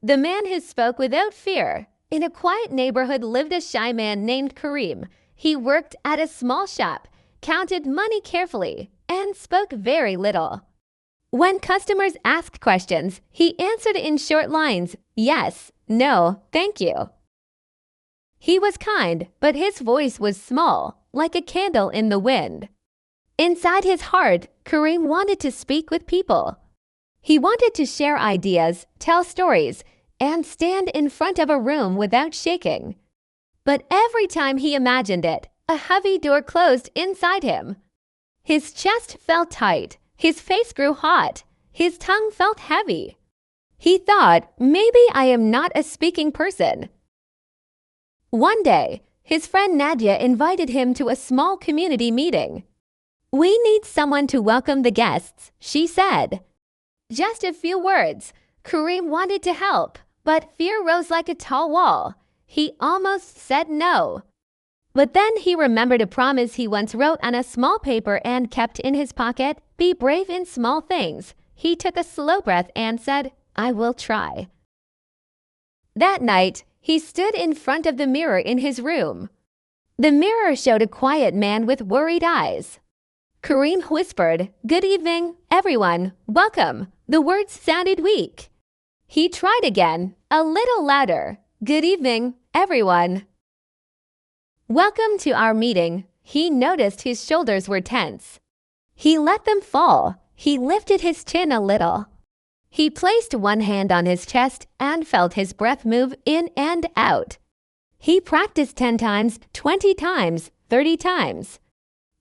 The man who spoke without fear. In a quiet neighborhood lived a shy man named Kareem. He worked at a small shop, counted money carefully, and spoke very little. When customers asked questions, he answered in short lines, yes, no, thank you. He was kind, but his voice was small, like a candle in the wind. Inside his heart, Kareem wanted to speak with people. He wanted to share ideas, tell stories, and stand in front of a room without shaking. But every time he imagined it, a heavy door closed inside him. His chest felt tight, his face grew hot, his tongue felt heavy. He thought, maybe I am not a speaking person. One day, his friend Nadia invited him to a small community meeting. We need someone to welcome the guests, she said. Just a few words. Kareem wanted to help, but fear rose like a tall wall. He almost said no. But then he remembered a promise he once wrote on a small paper and kept in his pocket, be brave in small things. He took a slow breath and said, I will try. That night, he stood in front of the mirror in his room. The mirror showed a quiet man with worried eyes. Kareem whispered, good evening, everyone, welcome. The words sounded weak. He tried again, a little louder. Good evening, everyone. Welcome to our meeting. He noticed his shoulders were tense. He let them fall. He lifted his chin a little. He placed one hand on his chest and felt his breath move in and out. He practiced 10 times, 20 times, 30 times.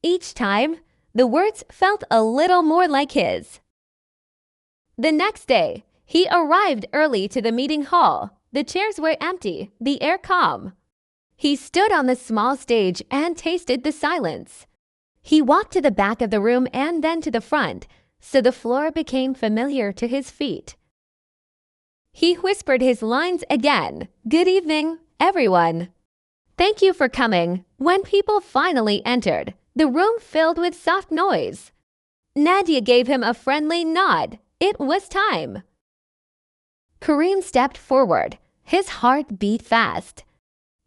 Each time, the words felt a little more like his. The next day, he arrived early to the meeting hall. The chairs were empty, the air calm. He stood on the small stage and tasted the silence. He walked to the back of the room and then to the front, so the floor became familiar to his feet. He whispered his lines again. Good evening, everyone. Thank you for coming. When people finally entered, the room filled with soft noise. Nadia gave him a friendly nod. It was time. Kareem stepped forward. His heart beat fast.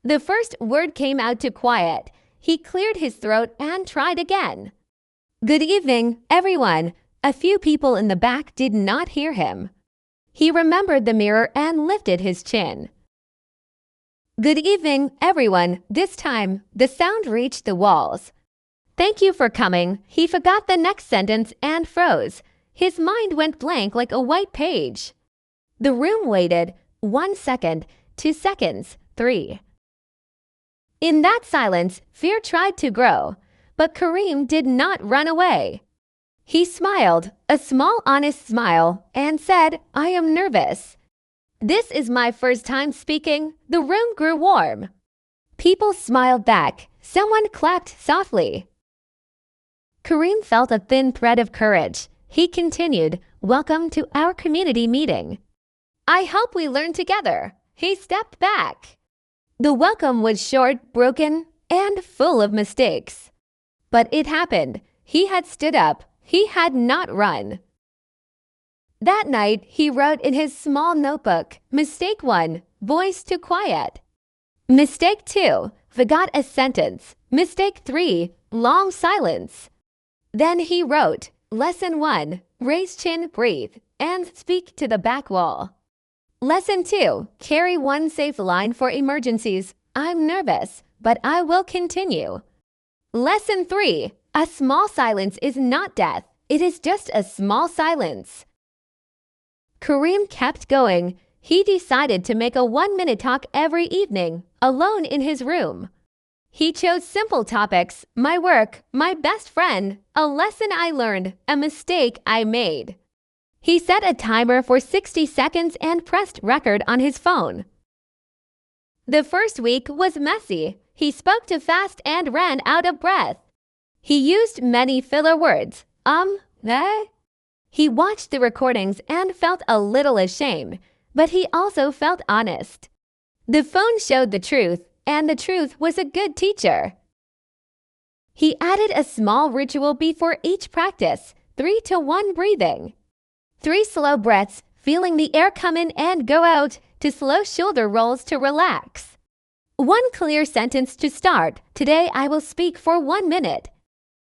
The first word came out too quiet. He cleared his throat and tried again. Good evening, everyone. A few people in the back did not hear him. He remembered the mirror and lifted his chin. Good evening, everyone. This time, the sound reached the walls. Thank you for coming. He forgot the next sentence and froze. His mind went blank like a white page. The room waited. 1 second, 2 seconds, 3. In that silence, fear tried to grow, but Kareem did not run away. He smiled, a small honest smile, and said, I am nervous. This is my first time speaking. The room grew warm. People smiled back. Someone clapped softly. Kareem felt a thin thread of courage. He continued, welcome to our community meeting. I hope we learn together. He stepped back. The welcome was short, broken, and full of mistakes. But it happened. He had stood up. He had not run. That night, he wrote in his small notebook, Mistake 1, voice too quiet. Mistake 2, forgot a sentence. Mistake 3, long silence. Then he wrote, Lesson 1, raise chin, breathe, and speak to the back wall. Lesson 2, carry one safe line for emergencies. I'm nervous, but I will continue. Lesson 3, a small silence is not death. It is just a small silence. Kareem kept going. He decided to make a 1-minute talk every evening, alone in his room. He chose simple topics, my work, my best friend, a lesson I learned, a mistake I made. He set a timer for 60 seconds and pressed record on his phone. The first week was messy. He spoke too fast and ran out of breath. He used many filler words. He watched the recordings and felt a little ashamed, but he also felt honest. The phone showed the truth, and the truth was a good teacher. He added a small ritual before each practice, 3 to 1 breathing. 3 slow breaths, feeling the air come in and go out, to slow shoulder rolls to relax. One clear sentence to start. Today I will speak for 1 minute.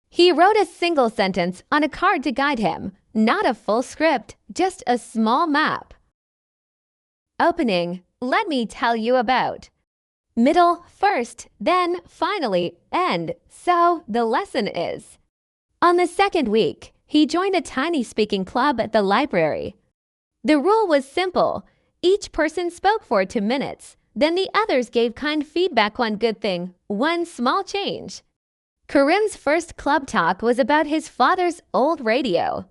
He wrote a single sentence on a card to guide him, not a full script, just a small map. Opening, let me tell you about. Middle, first, then, finally, end. So the lesson is. On the second week, he joined a tiny speaking club at the library. The rule was simple. Each person spoke for 2 minutes. Then the others gave kind feedback, one good thing, one small change. Karim's first club talk was about his father's old radio.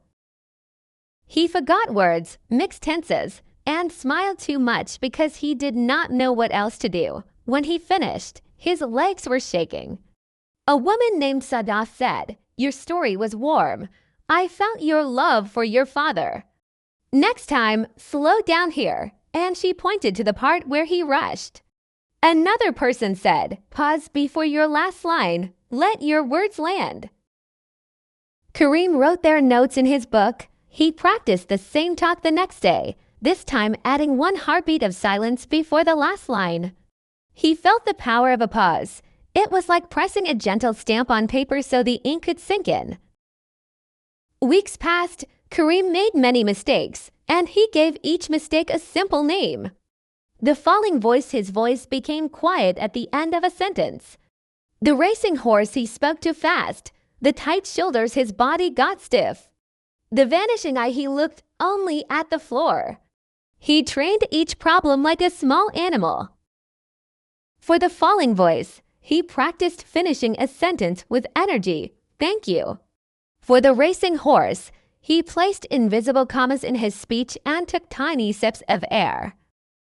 He forgot words, mixed tenses, and smiled too much because he did not know what else to do. When he finished, his legs were shaking. A woman named Sadaf said, "Your story was warm. I felt your love for your father. Next time, slow down here." And she pointed to the part where he rushed. Another person said, "Pause before your last line. Let your words land." Karim wrote their notes in his book. He practiced the same talk the next day, this time adding 1 heartbeat of silence before the last line. He felt the power of a pause. It was like pressing a gentle stamp on paper so the ink could sink in. Weeks passed. Karim made many mistakes, and he gave each mistake a simple name. The falling voice, his voice became quiet at the end of a sentence. The racing horse, he spoke too fast. The tight shoulders, his body got stiff. The vanishing eye, he looked only at the floor. He trained each problem like a small animal. For the falling voice, he practiced finishing a sentence with energy. Thank you. For the racing horse, he placed invisible commas in his speech and took tiny sips of air.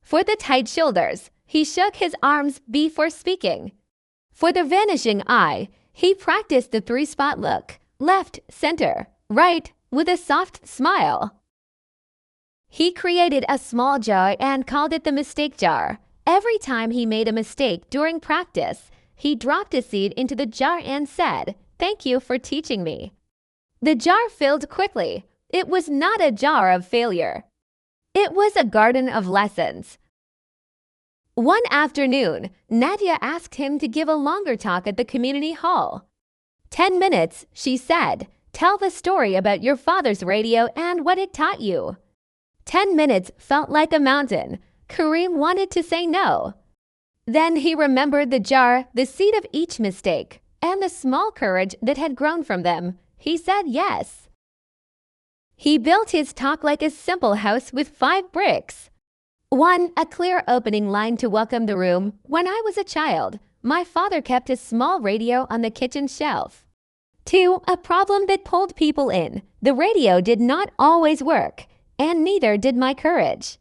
For the tight shoulders, he shook his arms before speaking. For the vanishing eye, he practiced the 3-spot look, left, center, right, with a soft smile. He created a small jar and called it the mistake jar. Every time he made a mistake during practice, he dropped a seed into the jar and said, "Thank you for teaching me." The jar filled quickly. It was not a jar of failure. It was a garden of lessons. One afternoon, Nadia asked him to give a longer talk at the community hall. 10 minutes, she said. Tell the story about your father's radio and what it taught you. 10 minutes felt like a mountain. Karim wanted to say no. Then he remembered the jar, the seed of each mistake, and the small courage that had grown from them. He said yes. He built his talk like a simple house with 5 bricks. 1. A clear opening line to welcome the room. When I was a child, my father kept a small radio on the kitchen shelf. 2. A problem that pulled people in. The radio did not always work, and neither did my courage.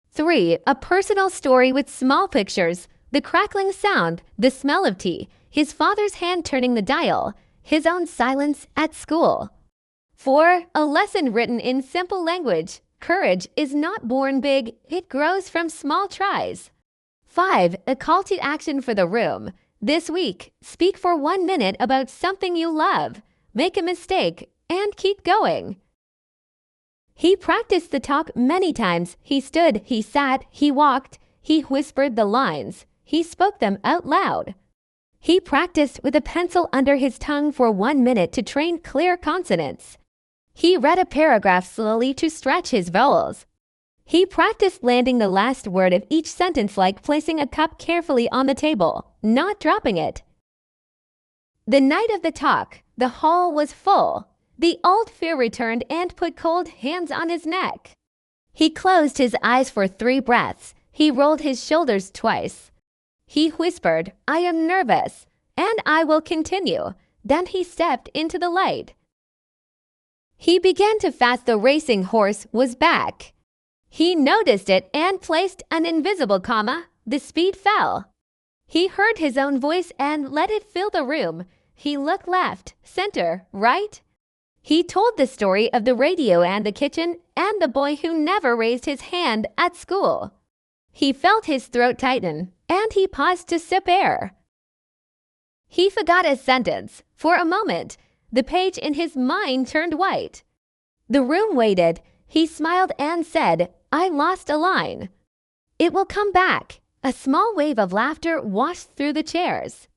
3. A personal story with small pictures. The crackling sound, the smell of tea, his father's hand turning the dial, his own silence at school. 4. A lesson written in simple language. Courage is not born big, it grows from small tries. 5. A call to action for the room. This week, speak for 1 minute about something you love. Make a mistake and keep going. He practiced the talk many times. He stood, he sat, he walked, he whispered the lines. He spoke them out loud. He practiced with a pencil under his tongue for 1 minute to train clear consonants. He read a paragraph slowly to stretch his vowels. He practiced landing the last word of each sentence like placing a cup carefully on the table, not dropping it. The night of the talk, the hall was full. The old fear returned and put cold hands on his neck. He closed his eyes for 3 breaths. He rolled his shoulders twice. He whispered, I am nervous, and I will continue. Then he stepped into the light. He began to fast. The racing horse was back. He noticed it and placed an invisible comma. The speed fell. He heard his own voice and let it fill the room. He looked left, center, right. He told the story of the radio and the kitchen and the boy who never raised his hand at school. He felt his throat tighten, and he paused to sip air. He forgot a sentence. For a moment, the page in his mind turned white. The room waited. He smiled and said, "I lost a line." "It will come back." A small wave of laughter washed through the chairs.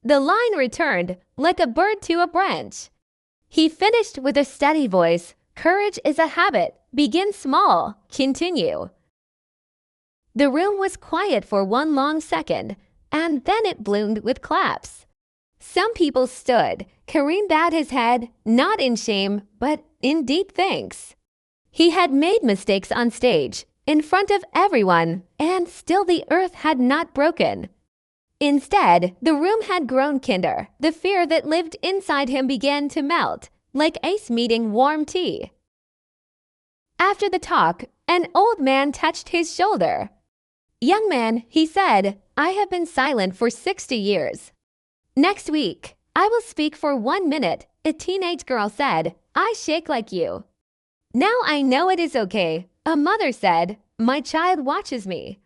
The line returned like a bird to a branch. He finished with a steady voice, "Courage is a habit. Begin small. Continue." The room was quiet for one long second, and then it bloomed with claps. Some people stood. Kareem bowed his head, not in shame, but in deep thanks. He had made mistakes on stage, in front of everyone, and still the earth had not broken. Instead, the room had grown kinder. The fear that lived inside him began to melt, like ice meeting warm tea. After the talk, an old man touched his shoulder. "Young man," he said, "I have been silent for 60 years. Next week, I will speak for 1 minute." A teenage girl said, "I shake like you." "Now I know it is okay." A mother said, "My child watches me.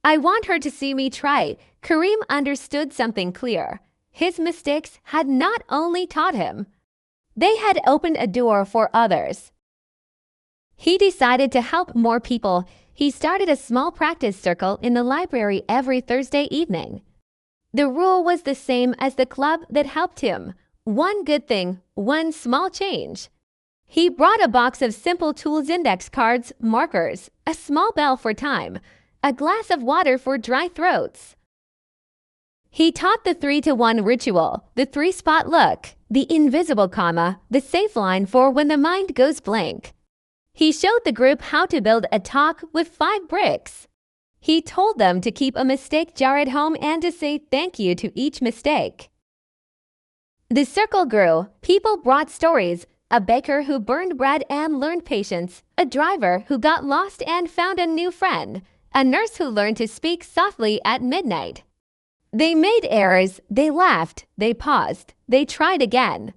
I want her to see me try." Kareem understood something clear. His mistakes had not only taught him, they had opened a door for others. He decided to help more people. He started a small practice circle in the library every Thursday evening. The rule was the same as the club that helped him. One good thing, one small change. He brought a box of simple tools, index cards, markers, a small bell for time, a glass of water for dry throats. He taught the 3-to-1 ritual, the 3-spot look, the invisible comma, the safe line for when the mind goes blank. He showed the group how to build a talk with 5 bricks. He told them to keep a mistake jar at home and to say thank you to each mistake. The circle grew. People brought stories. A baker who burned bread and learned patience, a driver who got lost and found a new friend, a nurse who learned to speak softly at midnight. They made errors, they laughed, they paused, they tried again.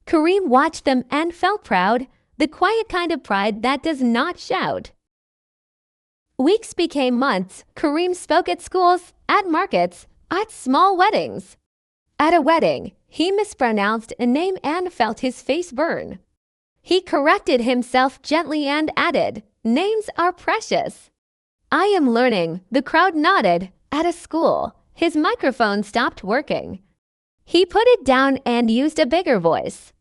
Kareem watched them and felt proud, the quiet kind of pride that does not shout. Weeks became months. Kareem spoke at schools, at markets, at small weddings. At a wedding, he mispronounced a name and felt his face burn. He corrected himself gently and added, "Names are precious." "I am learning." The crowd nodded. At a school, his microphone stopped working. He put it down and used a bigger voice.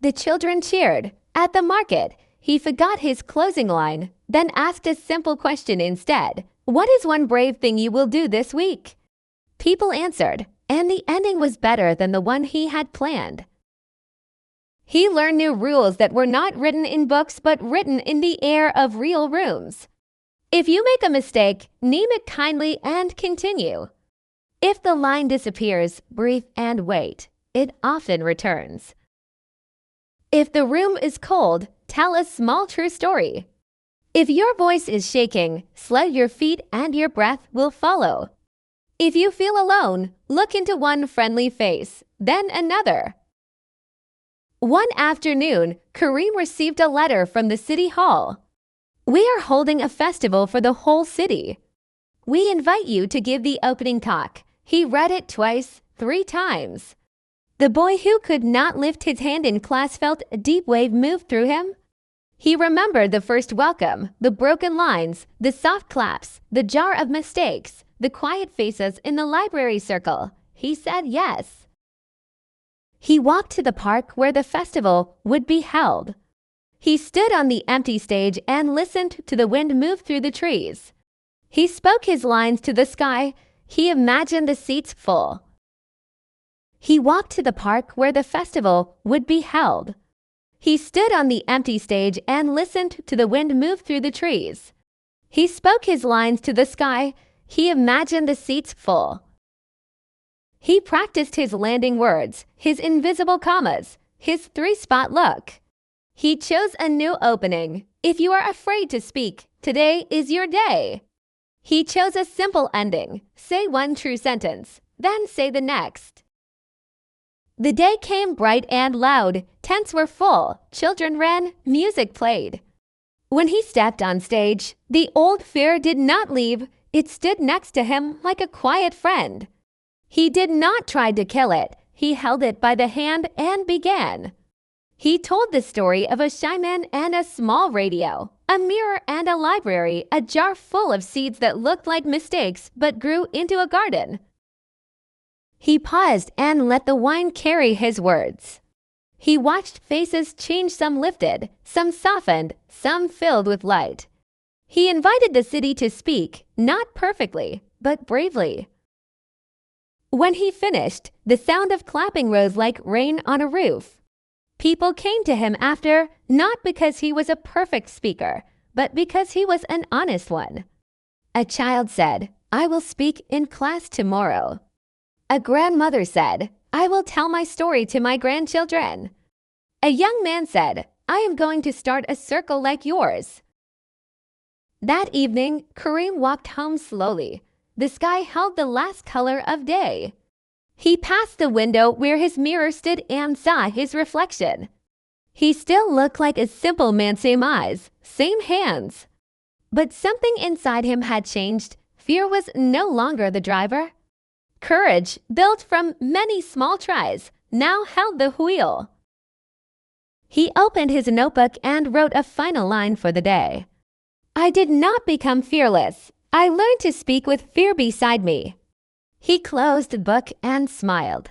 The children cheered. At the market, he forgot his closing line, then asked a simple question instead. "What is one brave thing you will do this week?" People answered, and the ending was better than the one he had planned. He learned new rules that were not written in books but written in the air of real rooms. If you make a mistake, name it kindly and continue. If the line disappears, breathe and wait. It often returns. If the room is cold, tell a small true story. If your voice is shaking, slow your feet and your breath will follow. If you feel alone, look into one friendly face, then another. One afternoon, Kareem received a letter from the city hall. "We are holding a festival for the whole city. We invite you to give the opening talk." He read it twice, 3 times. The boy who could not lift his hand in class felt a deep wave move through him. He remembered the first welcome, the broken lines, the soft claps, the jar of mistakes, the quiet faces in the library circle. He said yes. He walked to the park where the festival would be held. He stood on the empty stage and listened to the wind move through the trees. He spoke his lines to the sky. He imagined the seats full. He walked to the park where the festival would be held. He stood on the empty stage and listened to the wind move through the trees. He spoke his lines to the sky. He imagined the seats full. He practiced his landing words, his invisible commas, his 3-spot look. He chose a new opening. If you are afraid to speak, today is your day. He chose a simple ending. Say one true sentence, then say the next. The day came bright and loud. Tents were full. Children ran. Music played. When he stepped on stage, the old fear did not leave. It stood next to him like a quiet friend. He did not try to kill it. He held it by the hand and began. He told the story of a shy man and a small radio, a mirror and a library, a jar full of seeds that looked like mistakes but grew into a garden. He paused and let the wine carry his words. He watched faces change, some lifted, some softened, some filled with light. He invited the city to speak, not perfectly, but bravely. When he finished, the sound of clapping rose like rain on a roof. People came to him after, not because he was a perfect speaker, but because he was an honest one. A child said, "I will speak in class tomorrow." A grandmother said, "I will tell my story to my grandchildren." A young man said, "I am going to start a circle like yours." That evening, Kareem walked home slowly. The sky held the last color of day. He passed the window where his mirror stood and saw his reflection. He still looked like a simple man, same eyes, same hands. But something inside him had changed. Fear was no longer the driver. Courage, built from many small tries, now held the wheel. He opened his notebook and wrote a final line for the day. "I did not become fearless. I learned to speak with fear beside me." He closed the book and smiled.